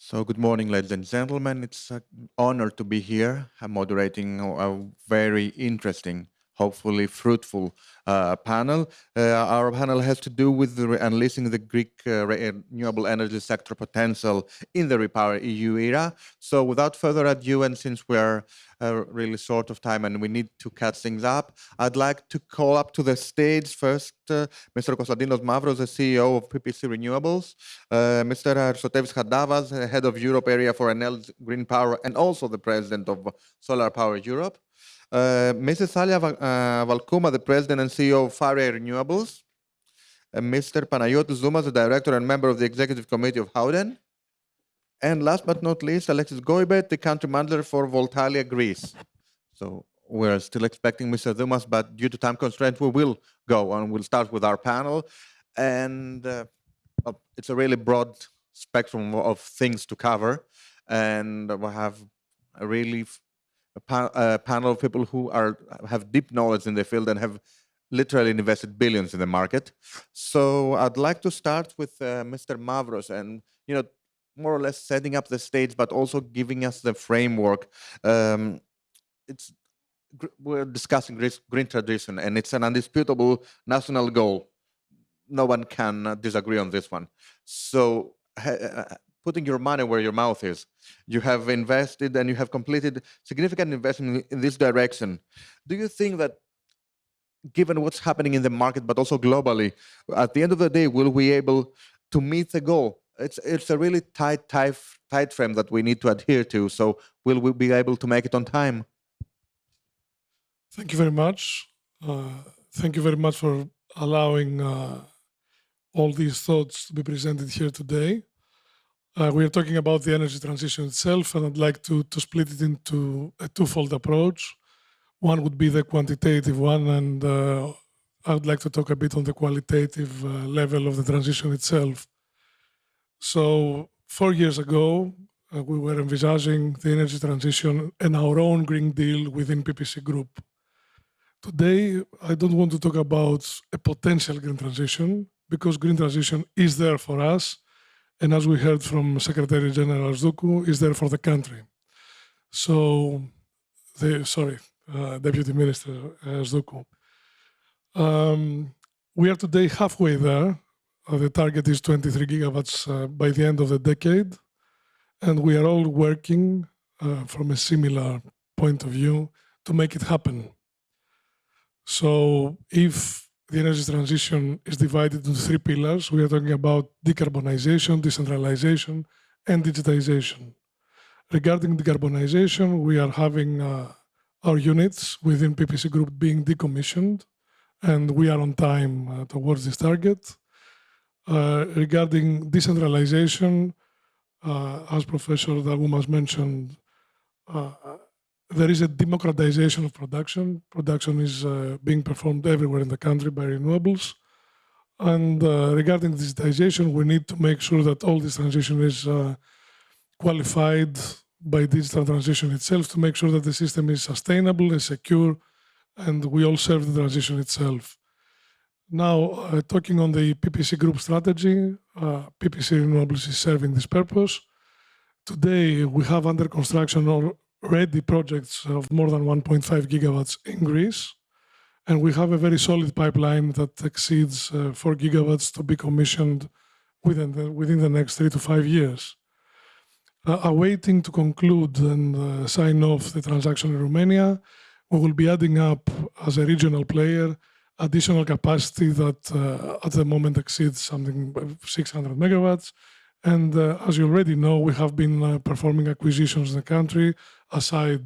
So good morning, ladies and gentlemen. It's an honor to be here. I'm moderating a very interesting, hopefully fruitful panel. Our panel has to do with unleashing the Greek renewable energy sector potential in the REPowerEU era. So without further ado, and since we're really short of time and we need to catch things up, I'd like to call up to the stage first Mr. Konstantinos Mavros, the CEO of PPC Renewables, Mr. Aristotelis Chantavas, head of Europe area for Enel Green Power and also the president of SolarPower Europe, Mrs. Thalia Valkouma, the president and CEO of Faria Renewables, Mr. Panagiotis Doumas, the director and member of the executive committee of Howden, and last but not least, Alexis Goybet, the country manager for Voltalia, Greece. So we're still expecting Mr. Doumas, but due to time constraints, we will go on. We'll start with our panel. And it's a really broad spectrum of things to cover. And we have a really panel of people who have deep knowledge in the field and have literally invested billions in the market. So I'd like to start with Mr. Mavros and, more or less setting up the stage, but also giving us the framework. We're discussing green transition, and it's an undisputable national goal. No one can disagree on this one. So putting your money where your mouth is, you have invested and you have completed significant investment in this direction. Do you think that, given what's happening in the market, but also globally, at the end of the day, will we be able to meet the goal? It's a really tight frame that we need to adhere to. So will we be able to make it on time? Thank you very much. Thank you very much for allowing all these thoughts to be presented here today. We are talking about the energy transition itself, and I'd like to split it into a twofold approach. One would be the quantitative one, and I would like to talk a bit on the qualitative level of the transition itself. So 4 years ago, we were envisaging the energy transition and our own Green Deal within PPC Group. Today, I don't want to talk about a potential green transition, because green transition is there for us, and as we heard from Secretary General Zoukou, is there for the country. So, Deputy Minister Zoukou. We are today halfway there. The target is 23 gigawatts by the end of the decade, and we are all working from a similar point of view to make it happen. So if the energy transition is divided into 3 pillars, we are talking about decarbonization, decentralization, and digitization. Regarding decarbonization, we are having our units within PPC Group being decommissioned, and we are on time towards this target. Regarding decentralization, as Professor Doumas mentioned, there is a democratization of production. Production is being performed everywhere in the country by renewables. And regarding digitization, we need to make sure that all this transition is qualified by digital transition itself to make sure that the system is sustainable and secure, and we all serve the transition itself. Now, talking on the PPC Group strategy, PPC Renewables is serving this purpose. Today, we have under construction already projects of more than 1.5 gigawatts in Greece, and we have a very solid pipeline that exceeds 4 gigawatts to be commissioned within the next 3 to 5 years. Awaiting to conclude and sign off the transaction in Romania, we will be adding up as a regional player additional capacity that at the moment exceeds something 600 megawatts. And as you already know, we have been performing acquisitions in the country aside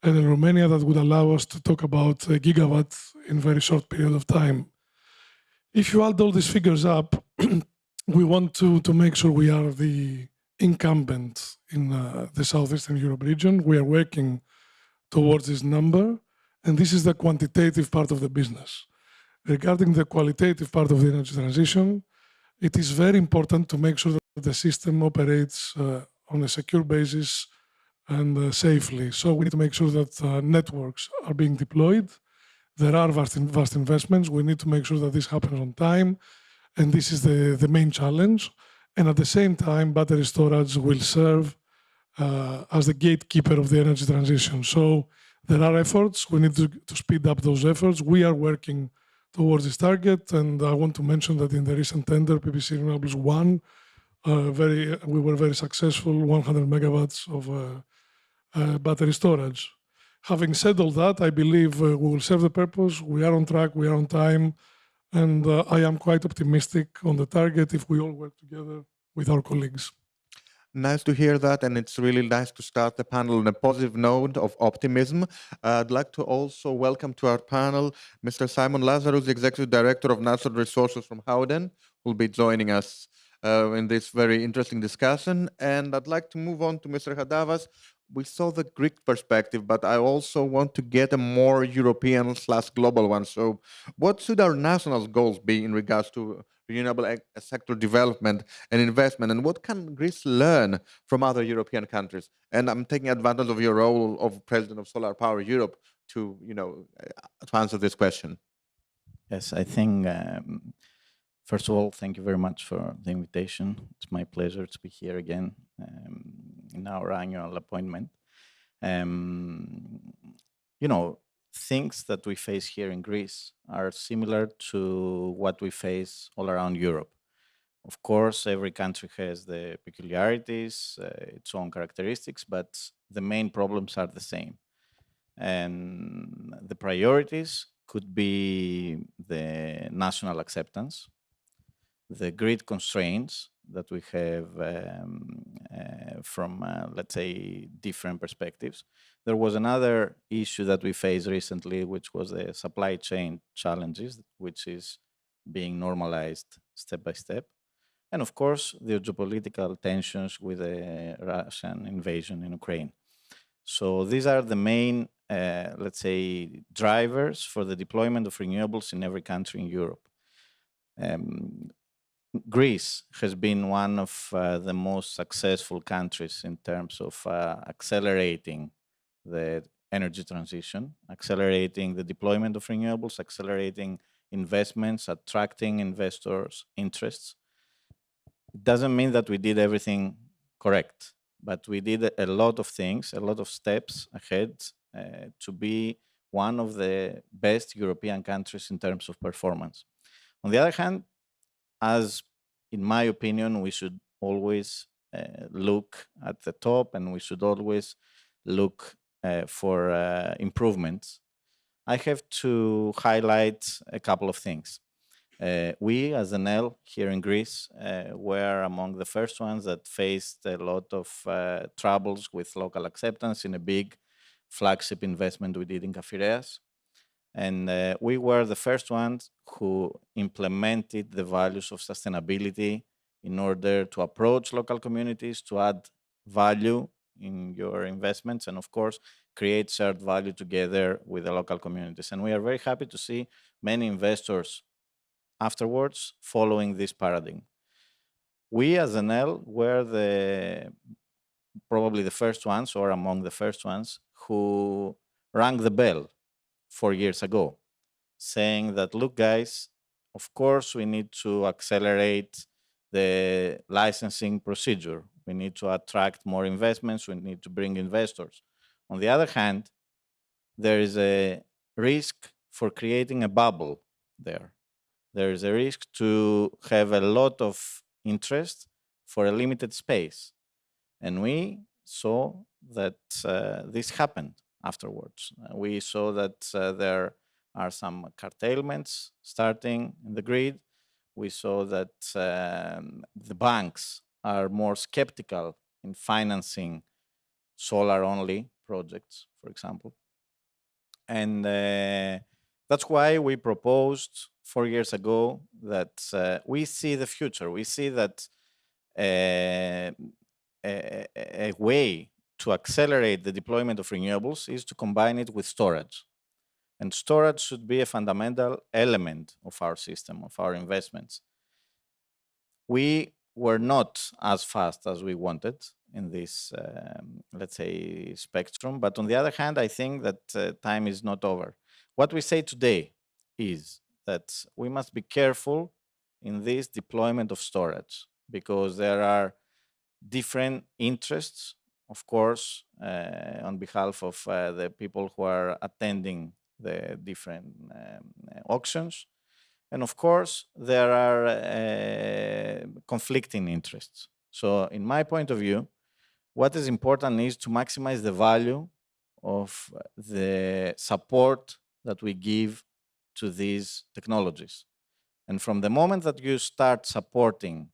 Enel Romania that would allow us to talk about a gigawatt in a very short period of time. If you add all these figures up, we want to make sure we are the incumbent in the Southeastern Europe region. We are working towards this number, and this is the quantitative part of the business. Regarding the qualitative part of the energy transition, it is very important to make sure that the system operates on a secure basis and safely. So we need to make sure that networks are being deployed. There are vast investments. We need to make sure that this happens on time, and this is the main challenge. And at the same time, battery storage will serve as the gatekeeper of the energy transition. So there are efforts. We need to speed up those efforts. We are working towards this target. And I want to mention that in the recent tender, PPC Renewables won. We were very successful, 100 megawatts of battery storage. Having said all that, I believe we will serve the purpose. We are on track, we are on time, and I am quite optimistic on the target if we all work together with our colleagues. Nice to hear that, and it's really nice to start the panel on a positive note of optimism. I'd like to also welcome to our panel Mr. Simon Lazarus, the Executive Director of Natural Resources from Howden, who will be joining us in this very interesting discussion. And I'd like to move on to Mr. Chantavas. We saw the Greek perspective, but I also want to get a more European/global one. So what should our national goals be in regards to renewable sector development and investment, and what can Greece learn from other European countries? And I'm taking advantage of your role of President of SolarPower Europe to, to answer this question. Yes, I think, first of all, thank you very much for the invitation. It's my pleasure to be here again in our annual appointment. Things that we face here in Greece are similar to what we face all around Europe. Of course, every country has the peculiarities, its own characteristics, but the main problems are the same. And the priorities could be the national acceptance, the grid constraints that we have from, let's say, different perspectives. There was another issue that we faced recently, which was the supply chain challenges, which is being normalized step by step. And of course, the geopolitical tensions with the Russian invasion in Ukraine. So these are the main, let's say, drivers for the deployment of renewables in every country in Europe. Greece has been one of the most successful countries in terms of accelerating the energy transition, accelerating the deployment of renewables, accelerating investments, attracting investors' interests. It doesn't mean that we did everything correct, but we did a lot of things, a lot of steps ahead to be one of the best European countries in terms of performance. On the other hand, as in my opinion, we should always look at the top, and we should always look for improvements. I have to highlight a couple of things. We, as Enel here in Greece, were among the first ones that faced a lot of troubles with local acceptance in a big flagship investment we did in Piraeus. And we were the first ones who implemented the values of sustainability in order to approach local communities, to add value in your investments, and of course, create shared value together with the local communities. And we are very happy to see many investors afterwards following this paradigm. We as Enel were probably the first ones, or among the first ones, who rang the bell 4 years ago, saying that, look, guys, of course, we need to accelerate the licensing procedure. We need to attract more investments. We need to bring investors. On the other hand, there is a risk for creating a bubble there. There is a risk to have a lot of interest for a limited space. And we saw that this happened afterwards. We saw that there are some curtailments starting in the grid. We saw that the banks are more skeptical in financing solar-only projects, for example. And that's why we proposed 4 years ago that we see the future. We see that a way to accelerate the deployment of renewables is to combine it with storage. And storage should be a fundamental element of our system, of our investments. We were not as fast as we wanted in this, let's say, spectrum. But on the other hand, I think that time is not over. What we say today is that we must be careful in this deployment of storage. because there are different interests, of course, on behalf of the people who are attending the different auctions. And of course, there are conflicting interests. So in my point of view, what is important is to maximize the value of the support that we give to these technologies. And from the moment that you start supporting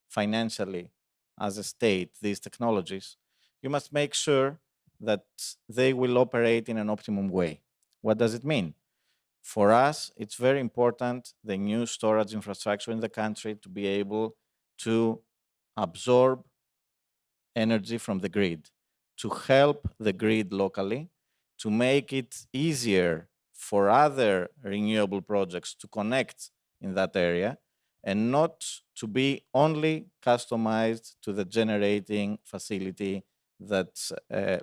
financially as a state these technologies, you must make sure that they will operate in an optimum way. What does it mean? For us, it's very important the new storage infrastructure in the country to be able to absorb energy from the grid, to help the grid locally, to make it easier for other renewable projects to connect in that area, and not to be only customized to the generating facility that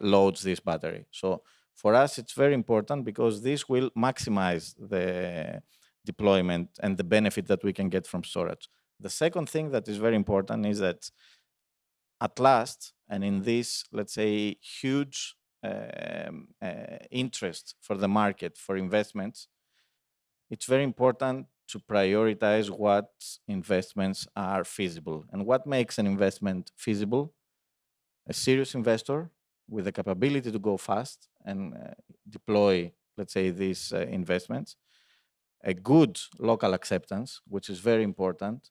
loads this battery. So for us, it's very important because this will maximize the deployment and the benefit that we can get from storage. The second thing that is very important is that at last, and in this, let's say, huge interest for the market for investments, it's very important to prioritize what investments are feasible. And what makes an investment feasible? A serious investor with the capability to go fast and deploy, let's say, these investments, a good local acceptance, which is very important,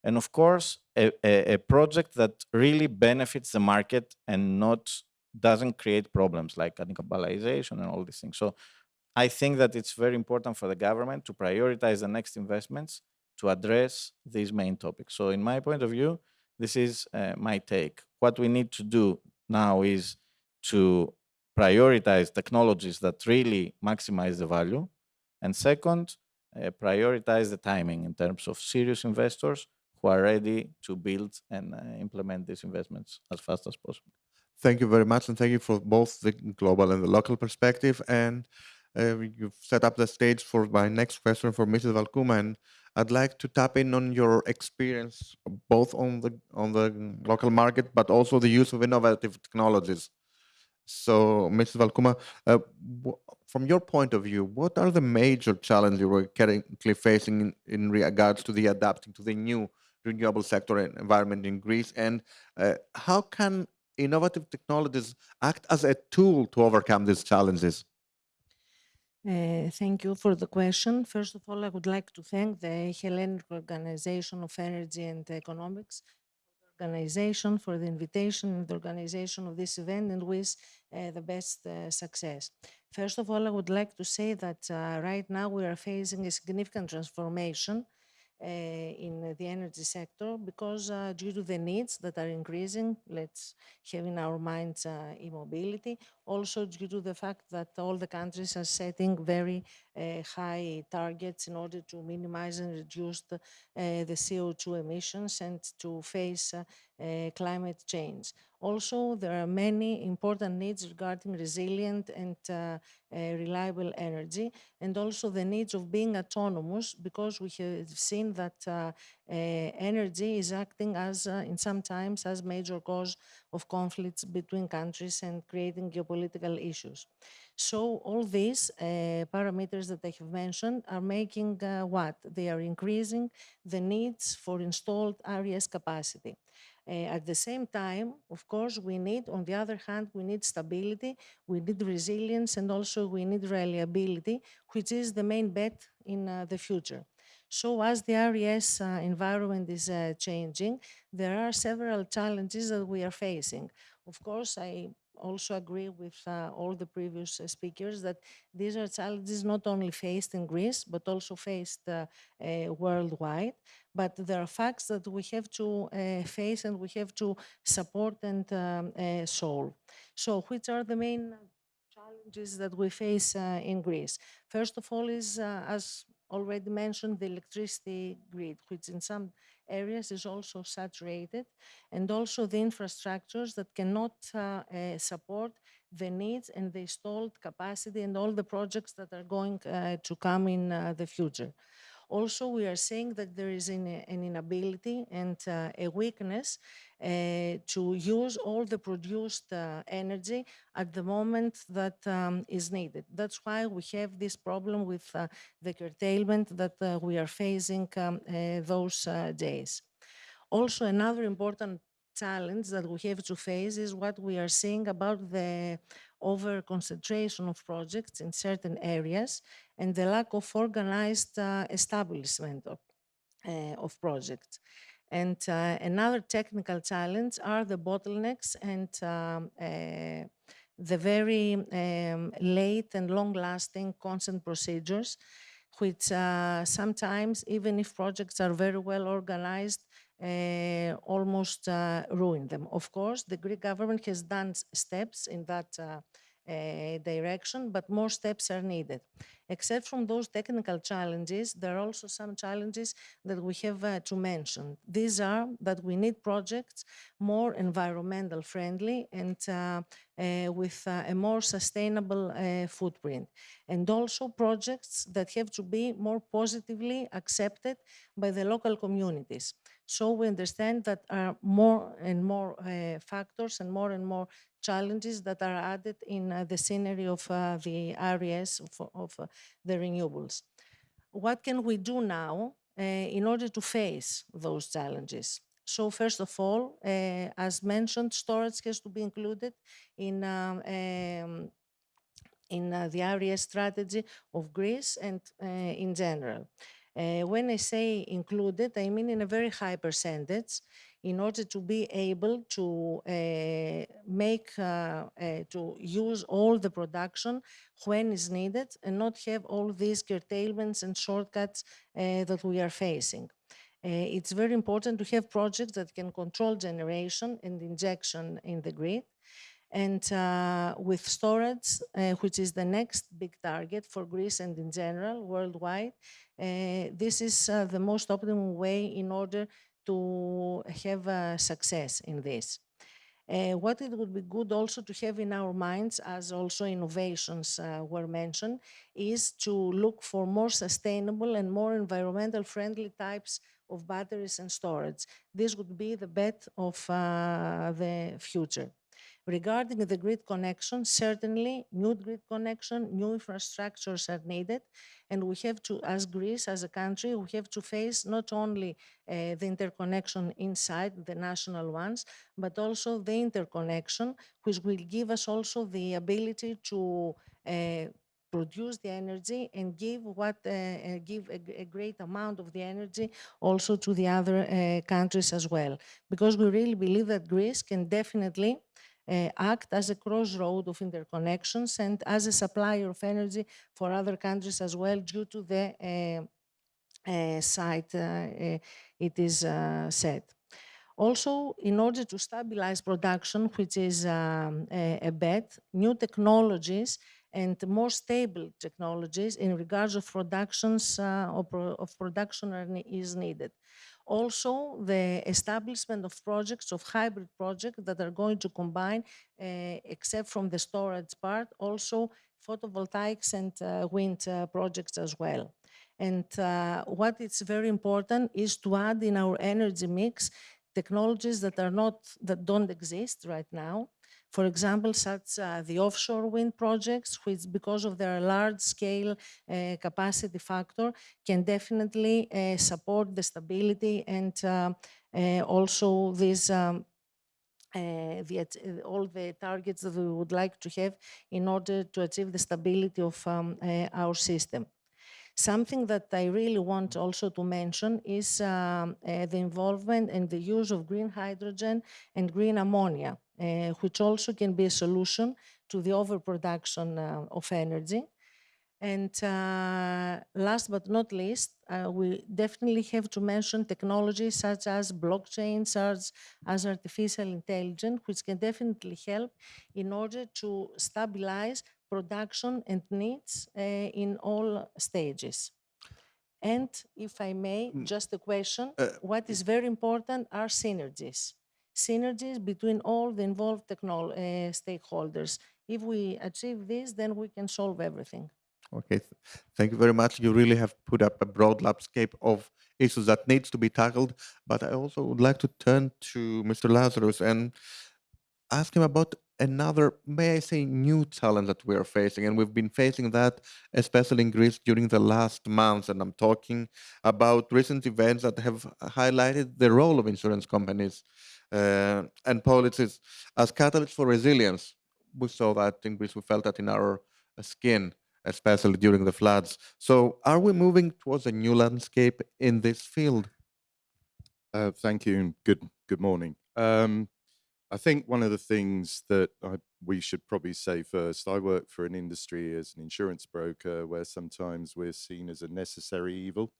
and of course, a project that really benefits the market and doesn't create problems like cannibalization and all these things. So I think that it's very important for the government to prioritize the next investments to address these main topics. So in my point of view, this is my take. What we need to do now is to prioritize technologies that really maximize the value. And second, prioritize the timing in terms of serious investors who are ready to build and implement these investments as fast as possible. Thank you very much, and thank you for both the global and the local perspective. And you've set up the stage for my next question for Mrs. Valkouma, and I'd like to tap in on your experience both on the local market, but also the use of innovative technologies. So, Mrs. Valkouma, from your point of view, what are the major challenges you're currently facing in regards to the adapting to the new renewable sector and environment in Greece, and how can innovative technologies act as a tool to overcome these challenges? Thank you for the question. First of all, I would like to thank the Hellenic Organization of Energy and Economics organization for the invitation and the organization of this event, and wish the best success. First of all, I would like to say that right now we are facing a significant transformation in the energy sector because due to the needs that are increasing, let's have in our minds e-mobility, also due to the fact that all the countries are setting very high targets in order to minimize and reduce the CO2 emissions and to face climate change. Also, there are many important needs regarding resilient and reliable energy, and also the needs of being autonomous, because we have seen that energy is acting as, in some times, as major cause of conflicts between countries and creating geopolitical issues. So all these parameters that I have mentioned are making what? They are increasing the needs for installed RES capacity. At the same time, of course, we need, on the other hand, we need stability, we need resilience, and also we need reliability, which is the main bet in the future. So as the RES environment is changing, there are several challenges that we are facing. Of course, I also agree with all the previous speakers that these are challenges not only faced in Greece, but also faced worldwide. But there are facts that we have to face and we have to support and solve. So which are the main challenges that we face in Greece? First of all is, as already mentioned, the electricity grid, which in some areas is also saturated, and also the infrastructures that cannot support the needs and the installed capacity and all the projects that are going to come in the future. Also, we are seeing that there is an inability and a weakness to use all the produced energy at the moment that is needed. That's why we have this problem with the curtailment that we are facing those days. Also, another important challenge that we have to face is what we are seeing about the over-concentration of projects in certain areas and the lack of organized establishment of projects. And another technical challenge are the bottlenecks and the very late and long-lasting consent procedures, which sometimes, even if projects are very well organized, almost ruin them. Of course, the Greek government has done steps in that direction, but more steps are needed. Except from those technical challenges, there are also some challenges that we have to mention. These are that we need projects more environmental friendly and with a more sustainable footprint. And also projects that have to be more positively accepted by the local communities. So we understand that are more and more factors and more challenges that are added in the scenery of the RES of the renewables. What can we do now in order to face those challenges? So first of all, as mentioned, storage has to be included in the RES strategy of Greece and in general. When I say included, I mean in a very high percentage in order to be able to to use all the production when is needed and not have all these curtailments and shortcuts that we are facing. It's very important to have projects that can control generation and injection in the grid. And with storage, which is the next big target for Greece and in general worldwide, this is the most optimal way in order to have success in this. What it would be good also to have in our minds, as also innovations were mentioned, is to look for more sustainable and more environmental friendly types of batteries and storage. This would be the bet of the future. Regarding the grid connection, certainly new grid connection, new infrastructures are needed. And we have to, as Greece, as a country, we have to face not only the interconnection inside the national ones, but also the interconnection, which will give us also the ability to produce the energy and give a great amount of the energy also to the other countries as well. Because we really believe that Greece can definitely act as a crossroad of interconnections and as a supplier of energy for other countries as well due to the site it is set. Also, in order to stabilize production, which is a bet, new technologies and more stable technologies in regards of productions of production is needed. Also, the establishment of projects, of hybrid projects that are going to combine, except from the storage part, also photovoltaics and wind projects as well. And what is very important is to add in our energy mix technologies that don't exist right now. For example, such the offshore wind projects, which because of their large scale capacity factor, can definitely support the stability and also these all the targets that we would like to have in order to achieve the stability of our system. Something that I really want also to mention is the involvement and the use of green hydrogen and green ammonia, which also can be a solution to the overproduction of energy. And last but not least, we definitely have to mention technologies such as blockchain, such as artificial intelligence, which can definitely help in order to stabilize production and needs in all stages. And if I may, just a question, what is very important are synergies. Synergies between all the involved stakeholders. If we achieve this, then we can solve everything. Okay, thank you very much. You really have put up a broad landscape of issues that needs to be tackled. But I also would like to turn to Mr. Lazarus and ask him about another, may I say, new challenge that we are facing. And we've been facing that, especially in Greece, during the last months. And I'm talking about recent events that have highlighted the role of insurance companies and policies as catalysts for resilience. We saw that in Greece, we felt that in our skin, especially during the floods. So, are we moving towards a new landscape in this field? Thank you and good morning. I think one of the things that we should probably say first, I work for an industry as an insurance broker where sometimes we're seen as a necessary evil.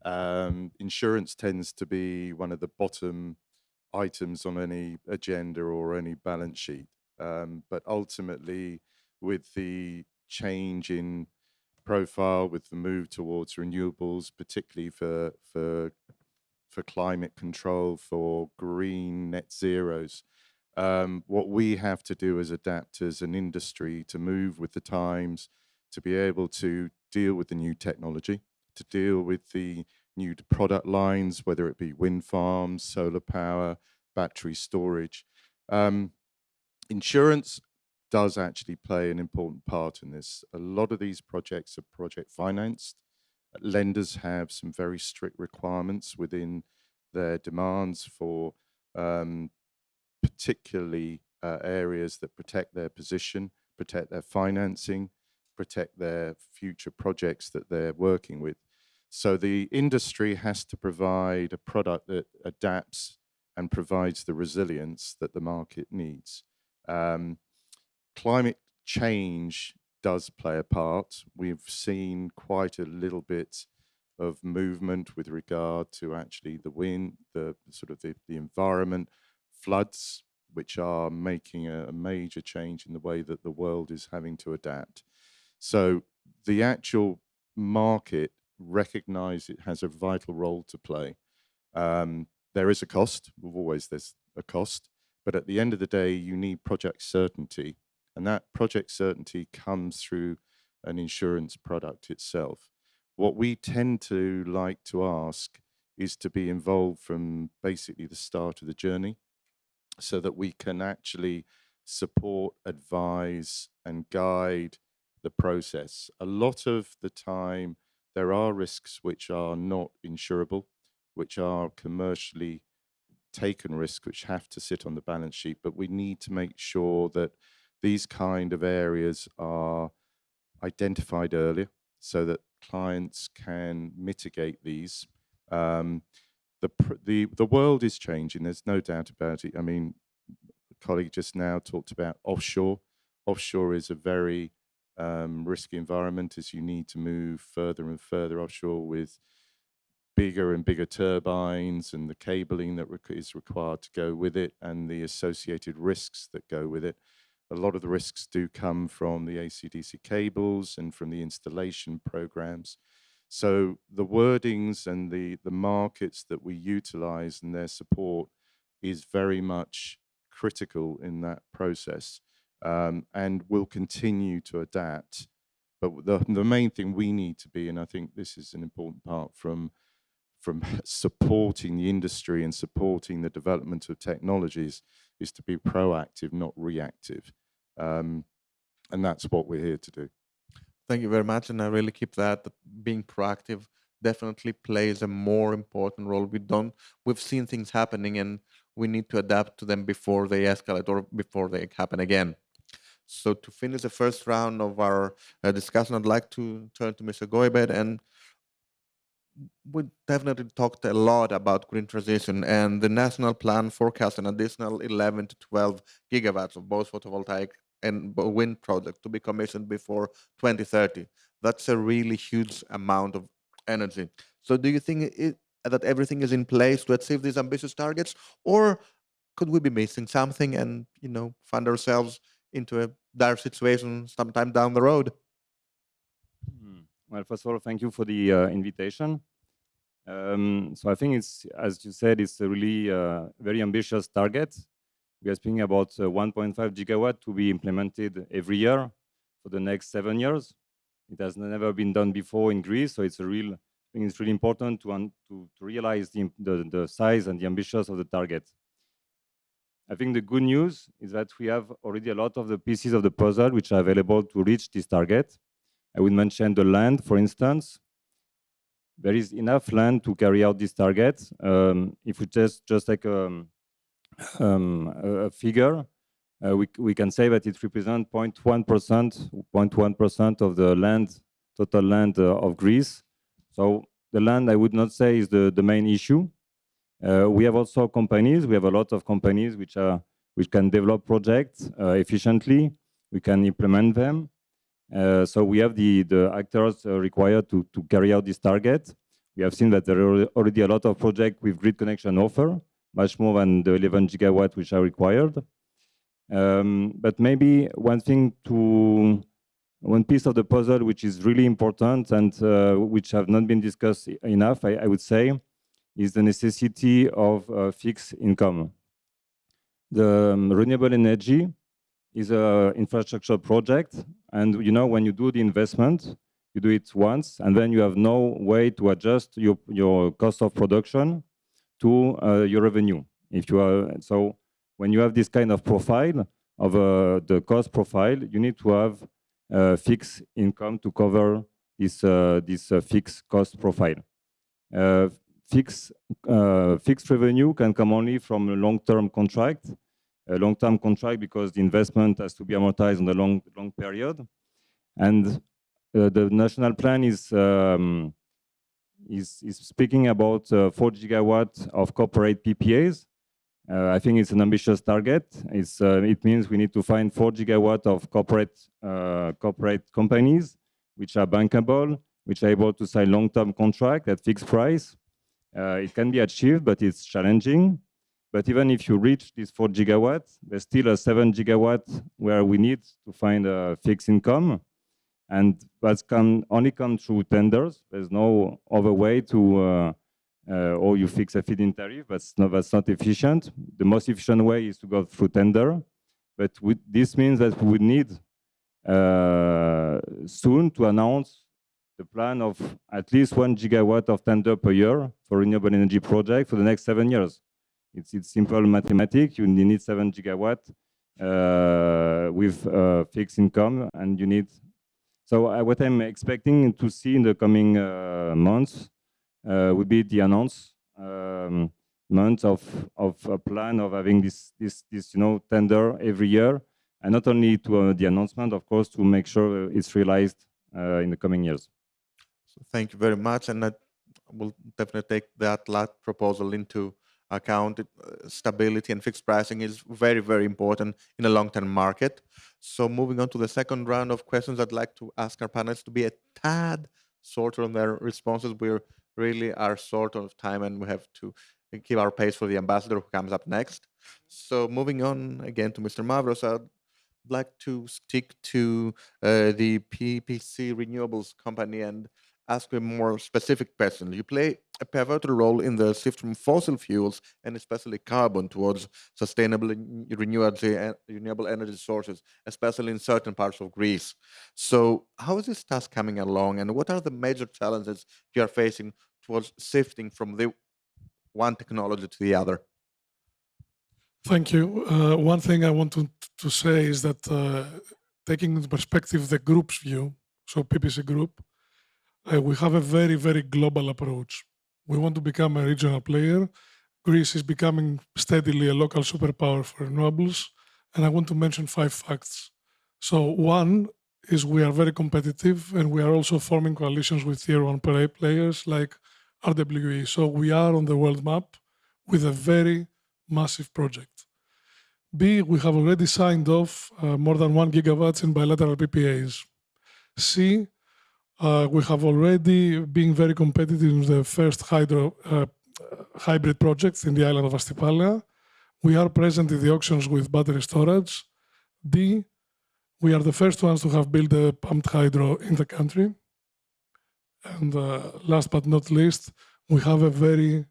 Insurance tends to be one of the bottom items on any agenda or any balance sheet. But ultimately, with the change in profile, with the move towards renewables, particularly for climate control, for green net zeros, what we have to do is adapt as an industry to move with the times, to be able to deal with the new technology, to deal with the new product lines, whether it be wind farms, solar power, battery storage. Insurance does actually play an important part in this. A lot of these projects are project financed. Lenders have some very strict requirements within their demands for particularly areas that protect their position, protect their financing, protect their future projects that they're working with. So the industry has to provide a product that adapts and provides the resilience that the market needs. Climate change does play a part. We've seen quite a little bit of movement with regard to actually the wind, the environment, floods, which are making a major change in the way that the world is having to adapt. So the actual market recognize it has a vital role to play. There is a cost, there's a cost, but at the end of the day, you need project certainty, and that project certainty comes through an insurance product itself. What we tend to like to ask is to be involved from basically the start of the journey so that we can actually support, advise, and guide the process. A lot of the time, there are risks which are not insurable, which are commercially taken risks, which have to sit on the balance sheet, but we need to make sure that these kind of areas are identified earlier so that clients can mitigate these. The world is changing, there's no doubt about it. I mean, a colleague just now talked about offshore. Offshore is a very risky environment as you need to move further and further offshore with bigger and bigger turbines and the cabling that is required to go with it and the associated risks that go with it. A lot of the risks do come from the AC/DC cables and from the installation programs. So the wordings and the markets that we utilize and their support is very much critical in that process, and will continue to adapt. But the main thing we need to be, and I think this is an important part from supporting the industry and supporting the development of technologies, is to be proactive, not reactive. And that's what we're here to do. Thank you very much, and I really keep that being proactive definitely plays a more important role. We've seen things happening, and we need to adapt to them before they escalate or before they happen again. So to finish the first round of our discussion, I'd like to turn to Mr. Goybet, and we definitely talked a lot about green transition, and the national plan forecasts an additional 11 to 12 gigawatts of both photovoltaic and wind projects to be commissioned before 2030. That's a really huge amount of energy. So do you think that everything is in place to achieve these ambitious targets, or could we be missing something and find ourselves into a dire situation sometime down the road? Well, first of all, thank you for the invitation. So I think it's, as you said, it's a really very ambitious target. We are speaking about 1.5 gigawatt to be implemented every year for the next 7 years. It has never been done before in Greece, so it's a real. I think it's really important to realize the size and the ambitions of the target. I think the good news is that we have already a lot of the pieces of the puzzle which are available to reach this target. I would mention the land, for instance. There is enough land to carry out this target. If we just take a figure, we can say that it represents 0.1% of the land, total land of Greece. So the land, I would not say, is the main issue. We have also companies. We have a lot of companies which can develop projects efficiently. We can implement them. So we have the actors required to carry out this target. We have seen that there are already a lot of projects with grid connection offer, much more than the 11 gigawatts which are required. But maybe one piece of the puzzle which is really important and which have not been discussed enough, I would say, is the necessity of fixed income. The renewable energy is an infrastructure project, and when you do the investment, you do it once, and then you have no way to adjust your cost of production to your revenue. So when you have this kind of profile of the cost profile, you need to have fixed income to cover this fixed cost profile. Fixed revenue can come only from a long-term contract. A long-term contract because the investment has to be amortized on a long period, and the national plan is speaking about 4 gigawatts of corporate PPAs. I think it's an ambitious target. It means we need to find 4 gigawatts of corporate companies which are bankable, which are able to sign long-term contract at fixed price. It can be achieved, but it's challenging. But even if you reach this 4 gigawatts, there's still a 7 gigawatts where we need to find a fixed income. And that can only come through tenders. There's no other way to, or you fix a feed-in tariff, that's not efficient. The most efficient way is to go through tender. But this means that we would need soon to announce the plan of at least 1 gigawatt of tender per year for renewable energy project for the next 7 years. It's simple mathematics. You need 7 gigawatt with fixed income, and you need. So what I'm expecting to see in the coming months would be the announcement of a plan of having this tender every year, and not only to the announcement, of course, to make sure it's realized in the coming years. So thank you very much, and I will definitely take that last proposal into account. Stability and fixed pricing is very, very important in a long-term market. So moving on to the second round of questions, I'd like to ask our panelists to be a tad shorter on their responses. We really are short of time, and we have to keep our pace for the ambassador who comes up next. So moving on again to Mr. Mavros, I'd like to stick to the PPC Renewables company and ask a more specific question. You play a pivotal role in the shift from fossil fuels and especially carbon towards sustainable renewable energy sources, especially in certain parts of Greece. So how is this task coming along, and what are the major challenges you are facing towards shifting from the one technology to the other? Thank you. One thing I want to say is that taking into perspective the group's view, so PPC Group, we have a very, very global approach. We want to become a regional player. Greece is becoming steadily a local superpower for renewables, and I want to mention 5 facts. So one is we are very competitive, and we are also forming coalitions with tier 1 players like RWE. So we are on the world map with a very massive project. B, we have already signed off more than 1 gigawatt in bilateral PPAs. C, we have already been very competitive in the first hybrid projects in the island of Astypalia. We are present in the auctions with battery storage. D, we are the first ones to have built a pumped hydro in the country. And last but not least, we have a very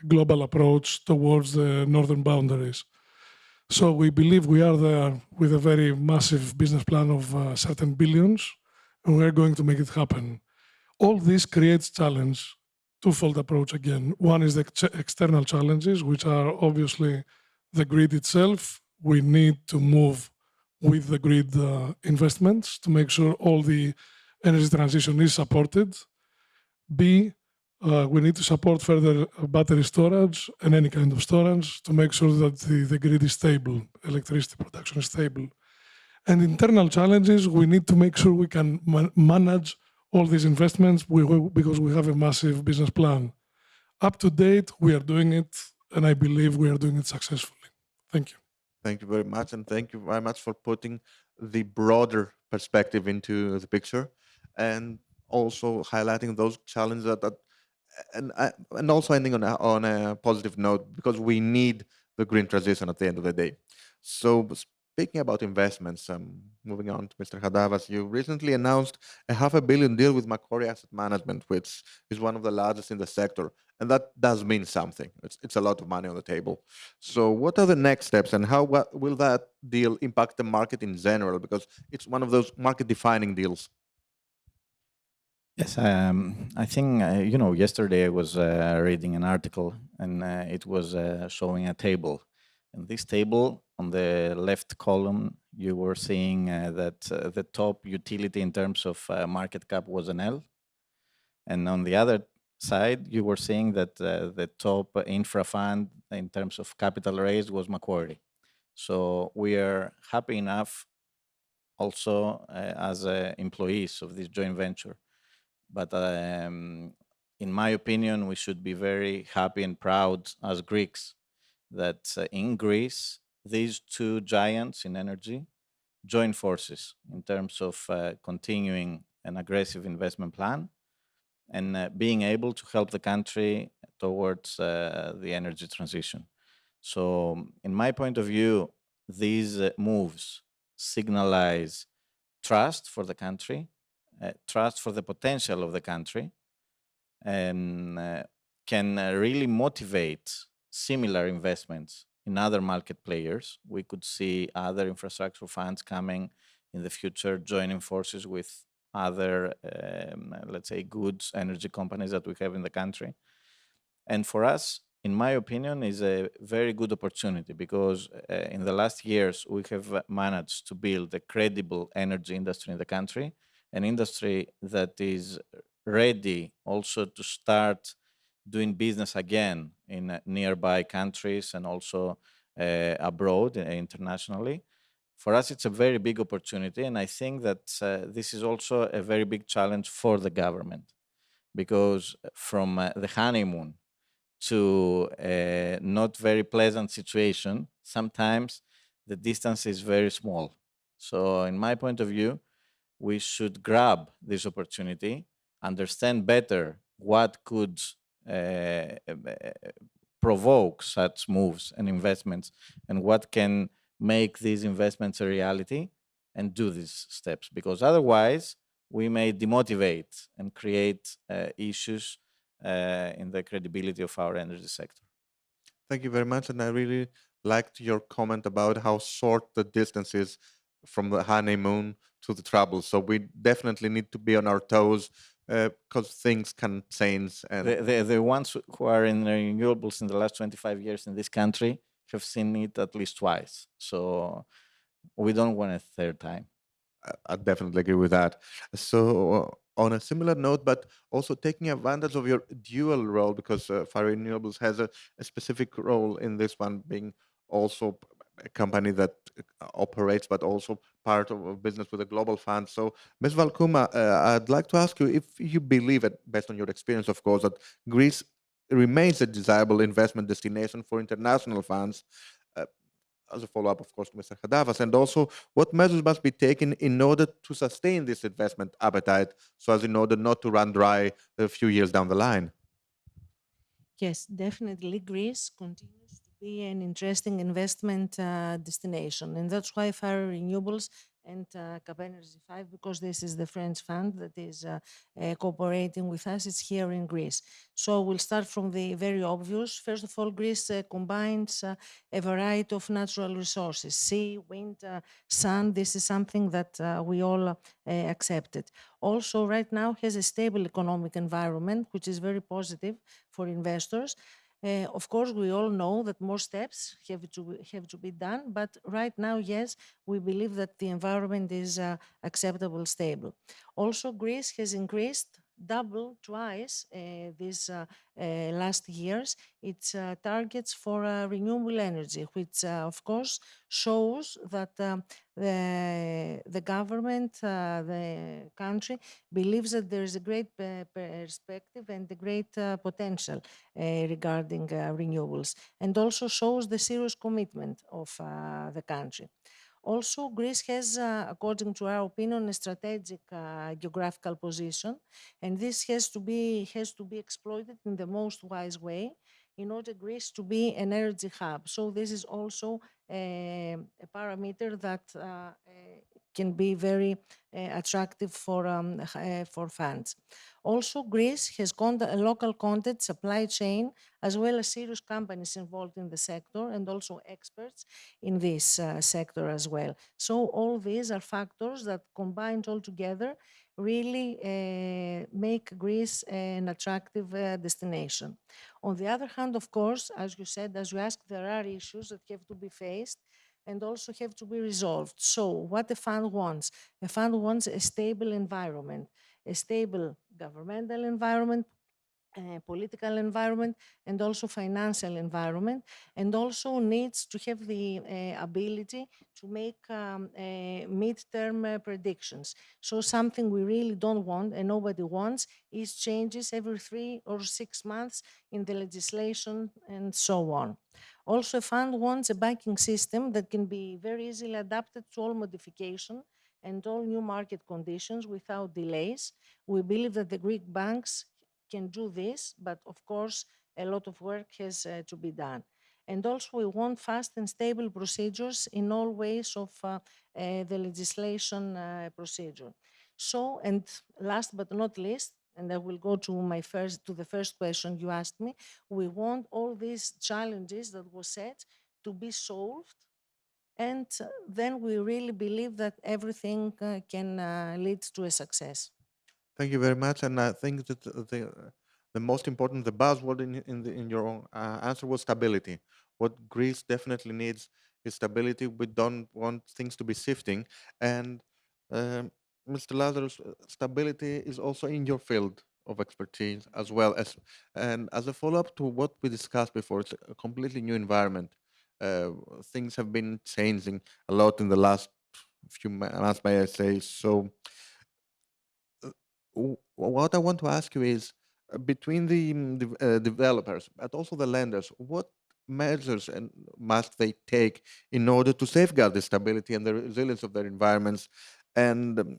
global approach towards the northern boundaries. So we believe we are there with a very massive business plan of certain billions. and we're going to make it happen. All this creates challenge, twofold approach again. One is the external challenges, which are obviously the grid itself. We need to move with the grid investments to make sure all the energy transition is supported. B, we need to support further battery storage and any kind of storage to make sure that the grid is stable, electricity production is stable. And internal challenges, we need to make sure we can manage all these investments because we have a massive business plan. Up to date, we are doing it, and I believe we are doing it successfully. Thank you. Thank you very much, and thank you very much for putting the broader perspective into the picture, and also highlighting those challenges and also ending on a positive note, because we need the green transition at the end of the day. So speaking about investments, moving on to Mr. Chantavas, you recently announced a $500 million deal with Macquarie Asset Management, which is one of the largest in the sector. And that does mean something. It's a lot of money on the table. So what are the next steps, and how will that deal impact the market in general? Because it's one of those market-defining deals. Yes, I think, yesterday I was reading an article, and it was showing a table. And this table, on the left column, you were seeing that the top utility in terms of market cap was Enel. And on the other side, you were seeing that the top infra fund in terms of capital raised was Macquarie. So we are happy enough also as employees of this joint venture. But in my opinion, we should be very happy and proud as Greeks that in Greece, these two giants in energy join forces in terms of continuing an aggressive investment plan and being able to help the country towards the energy transition. So in my point of view, these moves signalize trust for the country, trust for the potential of the country, and can really motivate similar investments in other market players. We could see other infrastructure funds coming in the future, joining forces with other, let's say, goods, energy companies that we have in the country. And for us, in my opinion, is a very good opportunity because in the last years, we have managed to build a credible energy industry in the country, an industry that is ready also to start doing business again in nearby countries and also abroad, internationally. For us, it's a very big opportunity, and I think that this is also a very big challenge for the government, because from the honeymoon to a not very pleasant situation, sometimes the distance is very small. So in my point of view, we should grab this opportunity, understand better what could provoke such moves and investments, and what can make these investments a reality, and do these steps. Because otherwise, we may demotivate and create issues in the credibility of our energy sector. Thank you very much. And I really liked your comment about how short the distance is from the honeymoon to the trouble. So we definitely need to be on our toes because things can change. And The ones who are in renewables in the last 25 years in this country have seen it at least twice. So we don't want a third time. I definitely agree with that. So on a similar note, but also taking advantage of your dual role, because Faria Renewables has a specific role in this one, being also a company that operates, but also part of a business with a global fund. So, Ms. Valkouma, I'd like to ask you if you believe, based on your experience, of course, that Greece remains a desirable investment destination for international funds, as a follow-up, of course, to Mr. Chantavas, and also what measures must be taken in order to sustain this investment appetite, so as in order not to run dry a few years down the line? Yes, definitely. Greece continues to be an interesting investment destination, and that's why Faria Renewables and Cap Energy 5, because this is the French fund that is cooperating with us. It's here in Greece. So we'll start from the very obvious. First of all, Greece combines a variety of natural resources, sea, wind, sun. This is something that we all accepted. Also, right now has a stable economic environment, which is very positive for investors. Of course, we all know that more steps have to be done, but right now, yes, we believe that the environment is acceptable, stable. Also, Greece has increased double, twice these last years its targets for renewable energy, which of course shows that the government, the country believes that there is a great perspective and a great potential regarding renewables, and also shows the serious commitment of the country. Also, Greece has, according to our opinion, a strategic geographical position, and this has to be exploited in the most wise way in order Greece to be an energy hub. So this is also a parameter that can be very attractive for funds. Also, Greece has a local content supply chain, as well as serious companies involved in the sector and also experts in this sector as well. So all these are factors that combined all together really make Greece an attractive destination. On the other hand, of course, as you said, as you asked, there are issues that have to be faced and also have to be resolved. So what the fund wants? The fund wants a stable environment, a stable governmental environment, political environment, and also financial environment, and also needs to have the ability to make mid-term predictions. So something we really don't want and nobody wants is changes every 3 or 6 months in the legislation and so on. Also, a fund wants a banking system that can be very easily adapted to all modification and all new market conditions without delays. We believe that the Greek banks can do this, but of course, a lot of work has to be done. And also, we want fast and stable procedures in all ways of the legislation procedure. So, and last but not least, and I will go to the first question you asked me, we want all these challenges that were set to be solved, and then we really believe that everything can lead to a success. Thank you very much. And I think that the most important, the buzzword in your own answer was stability. What Greece definitely needs is stability. We don't want things to be shifting. And Mr. Lazarus, stability is also in your field of expertise as well as, and as a follow-up to what we discussed before, it's a completely new environment. Things have been changing a lot in the last few months, may I say. So what I want to ask you is between the developers, but also the lenders, what measures must they take in order to safeguard the stability and the resilience of their environments, and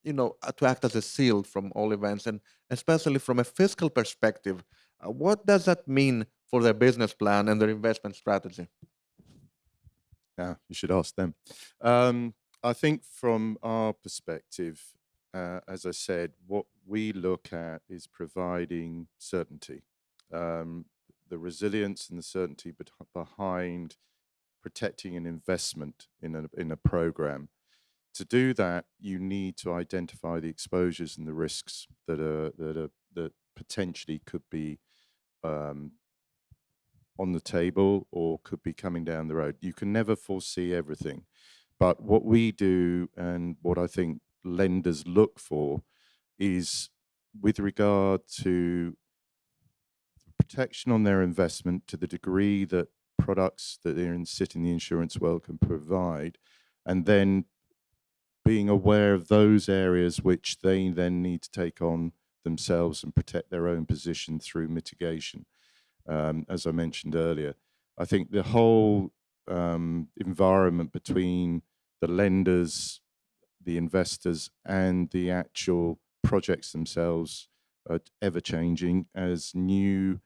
to act as a shield from all events, and especially from a fiscal perspective, what does that mean for their business plan and their investment strategy? Yeah, you should ask them. I think from our perspective, as I said, what we look at is providing certainty, the resilience and the certainty behind protecting an investment in a program. To do that, you need to identify the exposures and the risks that potentially could be on the table or could be coming down the road. You can never foresee everything, but what we do and what I think lenders look for is, with regard to protection on their investment to the degree that products that sit in the insurance world can provide, and then being aware of those areas which they then need to take on themselves and protect their own position through mitigation. As I mentioned earlier, I think the whole environment between the lenders, the investors, and the actual projects themselves are ever changing as new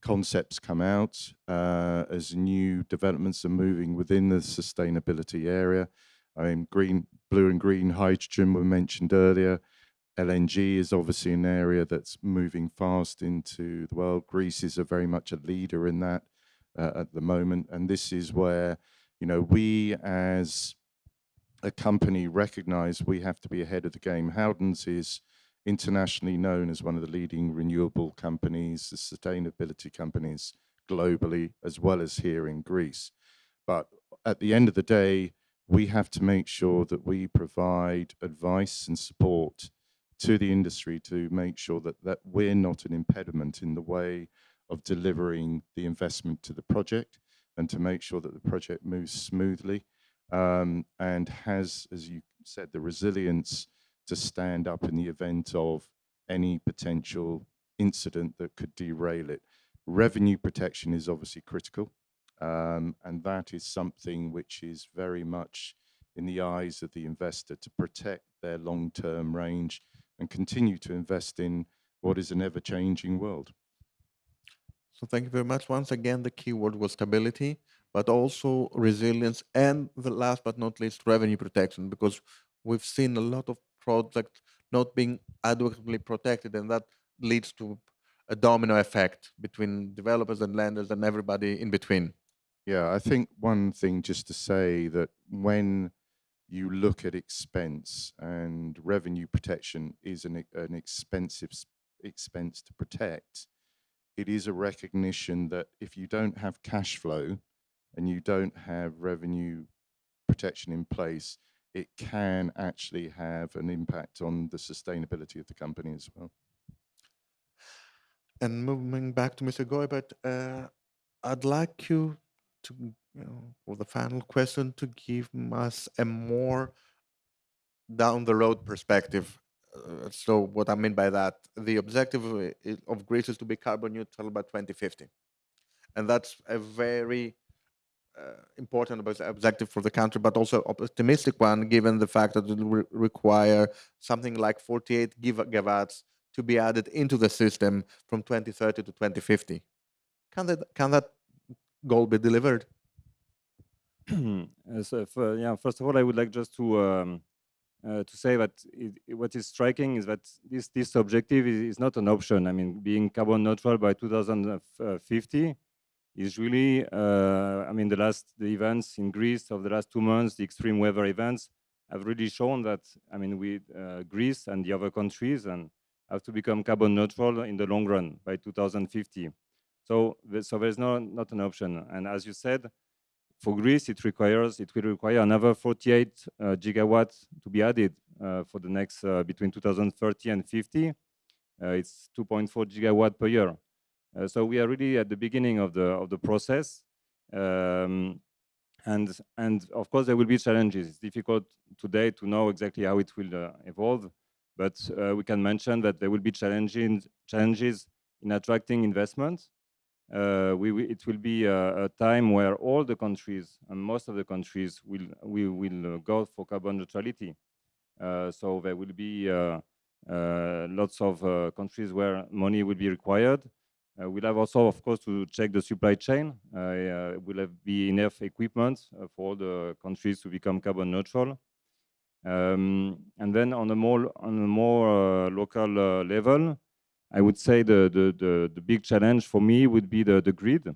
concepts come out, as new developments are moving within the sustainability area. I mean, blue and green hydrogen were mentioned earlier. LNG is obviously an area that's moving fast into the world. Greece is very much a leader in that at the moment. And this is where, we as a company recognize we have to be ahead of the game. Howden's is internationally known as one of the leading renewable companies, the sustainability companies globally, as well as here in Greece. But at the end of the day, we have to make sure that we provide advice and support to the industry to make sure that we're not an impediment in the way of delivering the investment to the project, and to make sure that the project moves smoothly and has, as you said, the resilience to stand up in the event of any potential incident that could derail it. Revenue protection is obviously critical, and that is something which is very much in the eyes of the investor, to protect their long-term range and continue to invest in what is an ever-changing world. So thank you very much. Once again, the key word was stability, but also resilience, and the last but not least, revenue protection, because we've seen a lot of projects not being adequately protected, and that leads to a domino effect between developers and lenders and everybody in between. Yeah, I think one thing just to say that when you look at expense, and revenue protection is an expensive expense to protect, it is a recognition that if you don't have cash flow and you don't have revenue protection in place, it can actually have an impact on the sustainability of the company as well. And moving back to Mr. Goybet, I'd like you to, for the final question, to give us a more down the road perspective. So what I mean by that, the objective of Greece is to be carbon neutral by 2050. And that's a very important objective for the country, but also optimistic one, given the fact that it will require something like 48 gigawatts to be added into the system from 2030 to 2050. Can that goal be delivered? First of all, I would like just to say that what is striking is that this objective is not an option. I mean, being carbon neutral by 2050 is really, the events in Greece of the last 2 months, the extreme weather events, have really shown that, Greece and the other countries have to become carbon neutral in the long run by 2050. So there's not an option. And as you said, for Greece, it will require another 48 gigawatts to be added for the next between 2030 and 50. It's 2.4 gigawatt per year. So we are really at the beginning of the process, and of course there will be challenges. It's difficult today to know exactly how it will evolve, but we can mention that there will be challenges in attracting investment. It will be a time where all the countries and most of the countries will go for carbon neutrality. So there will be lots of countries where money will be required. We'll have also, of course, to check the supply chain. Will be enough equipment for all the countries to become carbon neutral. And then on a more local level, I would say the big challenge for me would be the grid.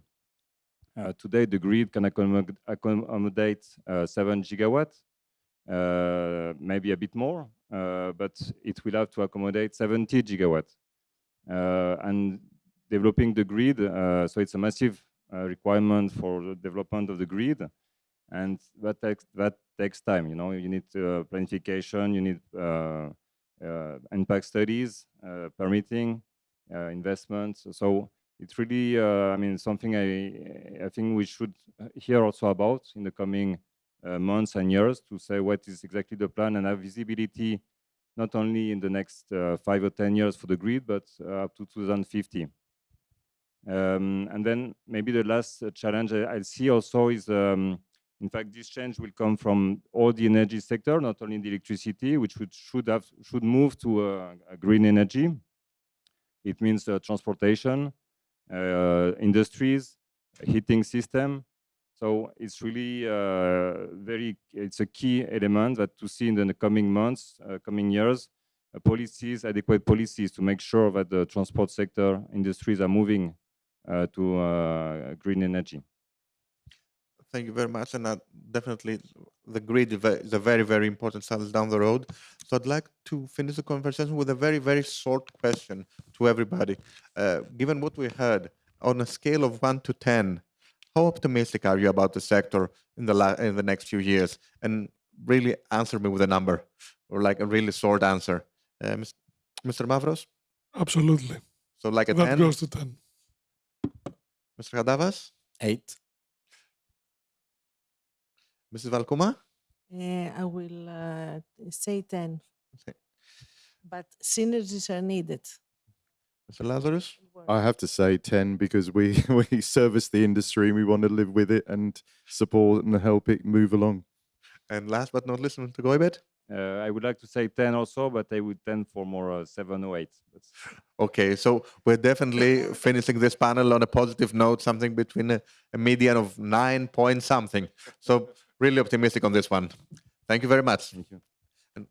Today, the grid can accommodate 7 gigawatts, maybe a bit more, but it will have to accommodate 70 gigawatts. And developing the grid, so it's a massive requirement for the development of the grid, and that takes time. You need planification, you need impact studies, permitting, investments. So it's really, something I think we should hear also about in the coming months and years, to say what is exactly the plan and have visibility, not only in the next 5 or 10 years for the grid, but up to 2050. And then maybe the last challenge I see also is, in fact, this change will come from all the energy sector, not only the electricity, which should move to a green energy. It means transportation, industries, heating system. So it's really it's a key element that to see in the coming months, coming years, policies, adequate policies to make sure that the transport sector industries are moving to green energy. Thank you very much. And definitely the grid is a very, very important challenge down the road. So I'd like to finish the conversation with a very, very short question to everybody. Given what we heard, on a scale of 1 to 10, how optimistic are you about the sector in the next few years? And really answer me with a number, or like a really short answer. Mr. Mavros? Absolutely. So like a That 10? goes to 10. Mr. Chantavas? 8. Mrs. Valkouma? I will say 10. Okay. But synergies are needed. Mr. Lazarus? I have to say 10 because we service the industry and we want to live with it and support and help it move along. And last but not least, Mr. Goybet? I would like to say 10 also, but I would tend for more 7 or 8. Okay, so we're definitely finishing this panel on a positive note, something between a median of 9 point something. So really optimistic on this one. Thank you very much. Thank you. And